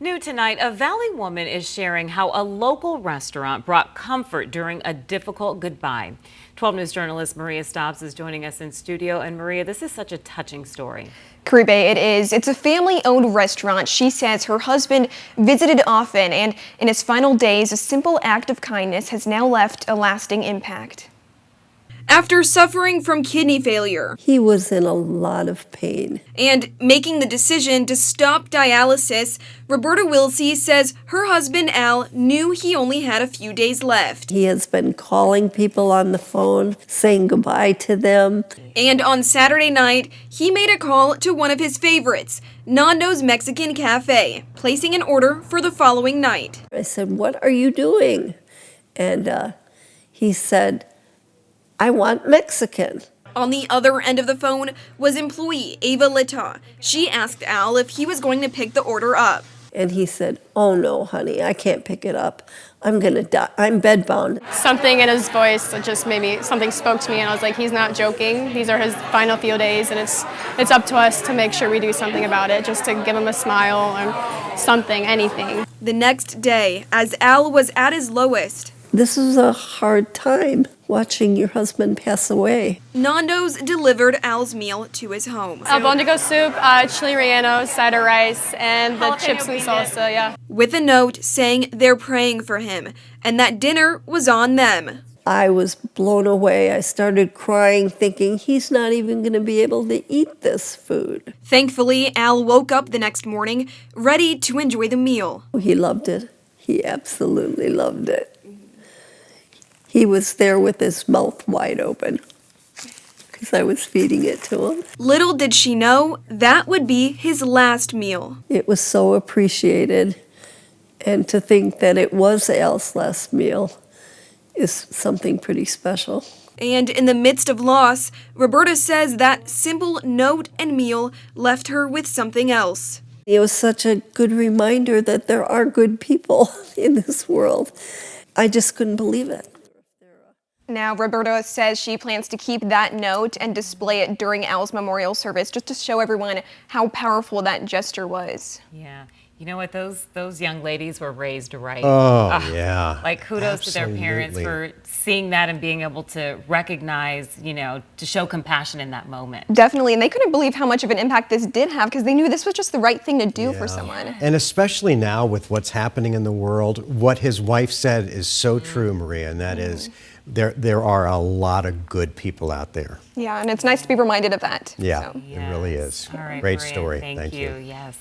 New tonight, a Valley woman is sharing how a local restaurant brought comfort during a difficult goodbye. 12 News journalist Maria Stobbs is joining us in studio. And Maria, this is such a touching story. Caribe, it is. It's a family-owned restaurant. She says her husband visited often, and in his final days, a simple act of kindness has now left a lasting impact. After suffering from kidney failure, he was in a lot of pain. And making the decision to stop dialysis, Roberta Wilsey says her husband Al knew he only had a few days left. He has been calling people on the phone, saying goodbye to them. And on Saturday night, he made a call to one of his favorites, Nando's Mexican Cafe, placing an order for the following night. I said, "What are you doing?" And he said, "I want Mexican." On the other end of the phone was employee Ava Lita. She asked Al if he was going to pick the order up. And he said, "Oh no, honey, I can't pick it up. I'm gonna die. I'm bedbound." Something in his voice that just made me, something spoke to me, and I was like, he's not joking. These are his final few days, and it's up to us to make sure we do something about it, just to give him a smile or something, anything. The next day, as Al was at his lowest, this was a hard time, watching your husband pass away. Nando's delivered Al's meal to his home. Albondigo soup, chili relleno, side of rice, and the chips and salsa, yeah. With a note saying they're praying for him and that dinner was on them. I was blown away. I started crying, thinking he's not even going to be able to eat this food. Thankfully, Al woke up the next morning, ready to enjoy the meal. He loved it. He absolutely loved it. He was there with his mouth wide open because I was feeding it to him. Little did she know that would be his last meal. It was so appreciated, and to think that it was Al's last meal is something pretty special. And in the midst of loss, Roberta says that simple note and meal left her with something else. It was such a good reminder that there are good people in this world. I just couldn't believe it. Now, Roberta says she plans to keep that note and display it during Al's memorial service, just to show everyone how powerful that gesture was. Yeah. You know what? Those young ladies were raised right. Oh, yeah. Like, kudos to their parents for seeing that and being able to recognize, to show compassion in that moment. Definitely. And they couldn't believe how much of an impact this did have, because they knew this was just the right thing to do for someone. And especially now with what's happening in the world, what his wife said is so true, Maria, and that is there are a lot of good people out there. Yeah, and it's nice to be reminded of that. Yeah, so. it really is. All right, Great Maria, story. Thank you. Yes.